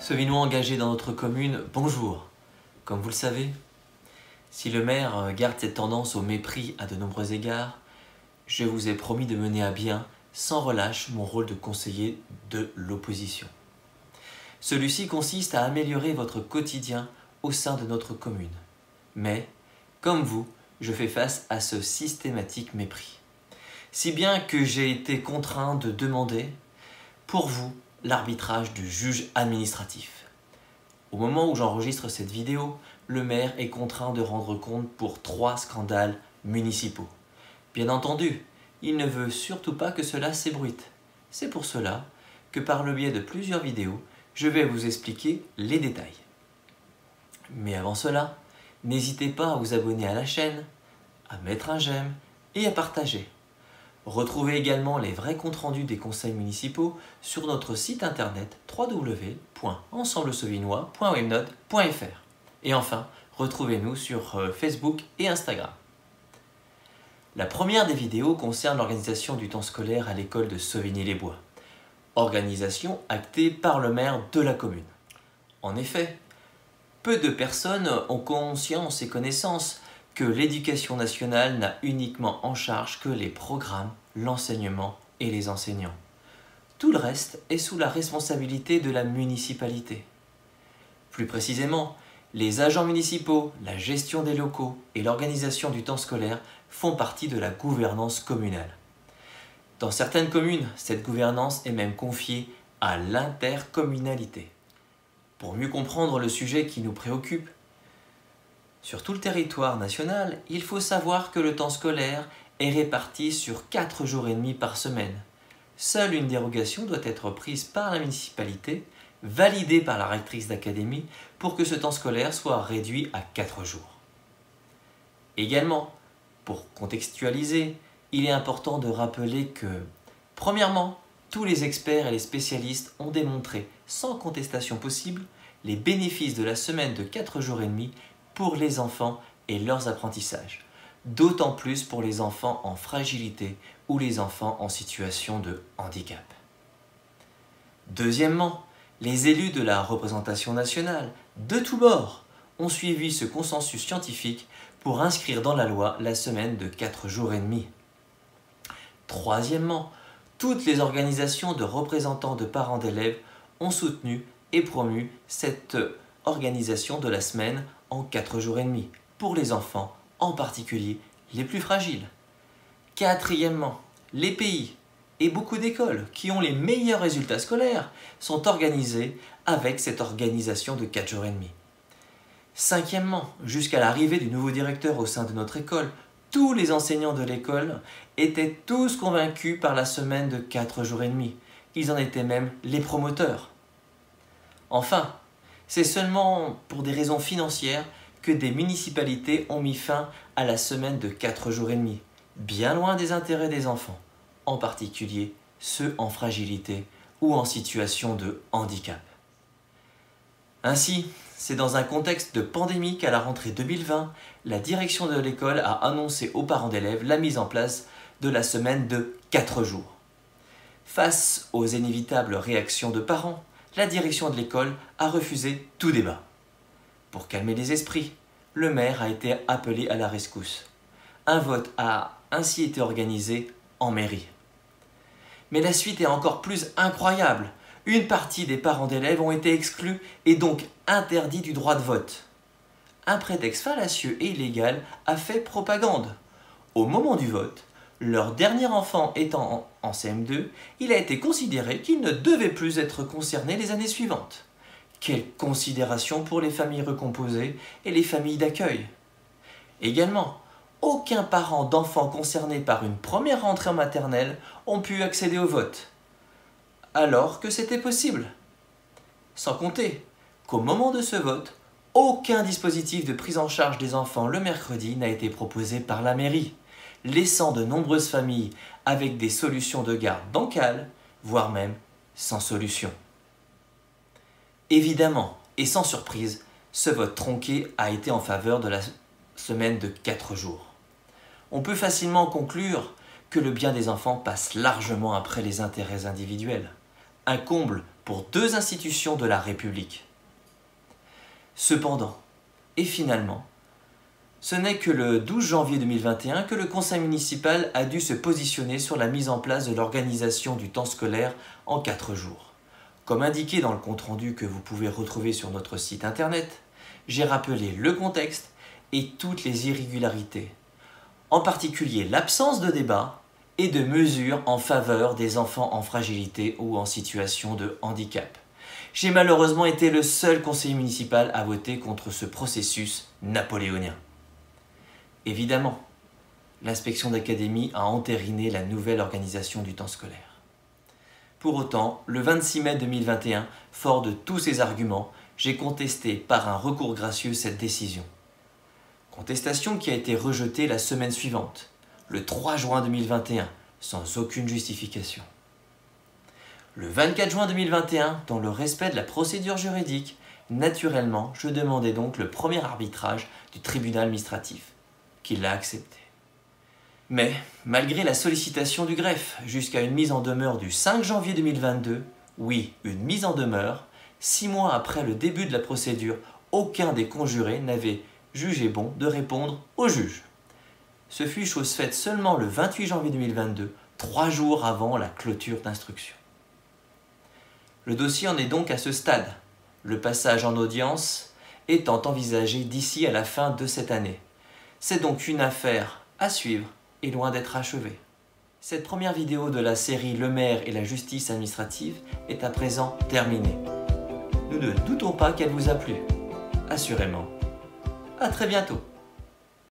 Sauvignois engagés dans notre commune, bonjour. Comme vous le savez, si le maire garde cette tendance au mépris à de nombreux égards, je vous ai promis de mener à bien, sans relâche, mon rôle de conseiller de l'opposition. Celui-ci consiste à améliorer votre quotidien au sein de notre commune. Mais, comme vous, je fais face à ce systématique mépris. Si bien que j'ai été contraint de demander, pour vous, l'arbitrage du juge administratif. Au moment où j'enregistre cette vidéo, le maire est contraint de rendre compte pour 3 scandales municipaux. Bien entendu, il ne veut surtout pas que cela s'ébruite. C'est pour cela que par le biais de plusieurs vidéos, je vais vous expliquer les détails. Mais avant cela, n'hésitez pas à vous abonner à la chaîne, à mettre un j'aime et à partager. Retrouvez également les vrais comptes rendus des conseils municipaux sur notre site internet www.ensemblesauvignois.webnode.fr. Et enfin, retrouvez-nous sur Facebook et Instagram. La première des vidéos concerne l'organisation du temps scolaire à l'école de Sauvigny-les-Bois. Organisation actée par le maire de la commune. En effet, peu de personnes ont conscience et connaissance que l'éducation nationale n'a uniquement en charge que les programmes, l'enseignement et les enseignants. Tout le reste est sous la responsabilité de la municipalité. Plus précisément, les agents municipaux, la gestion des locaux et l'organisation du temps scolaire font partie de la gouvernance communale. Dans certaines communes, cette gouvernance est même confiée à l'intercommunalité. Pour mieux comprendre le sujet qui nous préoccupe, sur tout le territoire national, il faut savoir que le temps scolaire est réparti sur 4 jours et demi par semaine. Seule une dérogation doit être prise par la municipalité, validée par la rectrice d'académie, pour que ce temps scolaire soit réduit à 4 jours. Également, pour contextualiser, il est important de rappeler que, premièrement, tous les experts et les spécialistes ont démontré, sans contestation possible, les bénéfices de la semaine de 4 jours et demi pour les enfants et leurs apprentissages, d'autant plus pour les enfants en fragilité ou les enfants en situation de handicap. Deuxièmement, les élus de la représentation nationale, de tous bords, ont suivi ce consensus scientifique pour inscrire dans la loi la semaine de 4 jours et demi. Troisièmement, toutes les organisations de représentants de parents d'élèves ont soutenu et promu cette organisation de la semaine en 4 jours et demi, pour les enfants, en particulier les plus fragiles. Quatrièmement, les pays et beaucoup d'écoles qui ont les meilleurs résultats scolaires sont organisés avec cette organisation de 4 jours et demi. Cinquièmement, jusqu'à l'arrivée du nouveau directeur au sein de notre école, tous les enseignants de l'école étaient tous convaincus par la semaine de 4 jours et demi. Ils en étaient même les promoteurs. Enfin, c'est seulement pour des raisons financières que des municipalités ont mis fin à la semaine de 4 jours et demi, bien loin des intérêts des enfants, en particulier ceux en fragilité ou en situation de handicap. Ainsi, c'est dans un contexte de pandémie qu'à la rentrée 2020, la direction de l'école a annoncé aux parents d'élèves la mise en place de la semaine de 4 jours. Face aux inévitables réactions de parents, la direction de l'école a refusé tout débat. Pour calmer les esprits, le maire a été appelé à la rescousse. Un vote a ainsi été organisé en mairie. Mais la suite est encore plus incroyable. Une partie des parents d'élèves ont été exclus et donc interdits du droit de vote. Un prétexte fallacieux et illégal a fait propagande. Au moment du vote, leur dernier enfant étant en CM2, il a été considéré qu'il ne devait plus être concerné les années suivantes. Quelle considération pour les familles recomposées et les familles d'accueil. Également, aucun parent d'enfant concerné par une première rentrée en maternelle ont pu accéder au vote, alors que c'était possible. Sans compter qu'au moment de ce vote, aucun dispositif de prise en charge des enfants le mercredi n'a été proposé par la mairie, laissant de nombreuses familles avec des solutions de garde bancales, voire même sans solution. Évidemment, et sans surprise, ce vote tronqué a été en faveur de la semaine de 4 jours. On peut facilement conclure que le bien des enfants passe largement après les intérêts individuels. Un comble pour 2 institutions de la République. Cependant, et finalement, ce n'est que le 12 janvier 2021 que le conseil municipal a dû se positionner sur la mise en place de l'organisation du temps scolaire en 4 jours. Comme indiqué dans le compte-rendu que vous pouvez retrouver sur notre site internet, j'ai rappelé le contexte et toutes les irrégularités, en particulier l'absence de débat et de mesures en faveur des enfants en fragilité ou en situation de handicap. J'ai malheureusement été le seul conseiller municipal à voter contre ce processus napoléonien. Évidemment, l'inspection d'académie a entériné la nouvelle organisation du temps scolaire. Pour autant, le 26 mai 2021, fort de tous ces arguments, j'ai contesté par un recours gracieux cette décision. Contestation qui a été rejetée la semaine suivante, le 3 juin 2021, sans aucune justification. Le 24 juin 2021, dans le respect de la procédure juridique, naturellement, je demandais donc le premier arbitrage du tribunal administratif, qui l'a accepté. Mais, malgré la sollicitation du greffe jusqu'à une mise en demeure du 5 janvier 2022, oui, une mise en demeure, 6 mois après le début de la procédure, aucun des conjurés n'avait jugé bon de répondre au juge. Ce fut chose faite seulement le 28 janvier 2022, 3 jours avant la clôture d'instruction. Le dossier en est donc à ce stade, le passage en audience étant envisagé d'ici à la fin de cette année. C'est donc une affaire à suivre et loin d'être achevée. Cette première vidéo de la série Le maire et la justice administrative est à présent terminée. Nous ne doutons pas qu'elle vous a plu. Assurément. À très bientôt.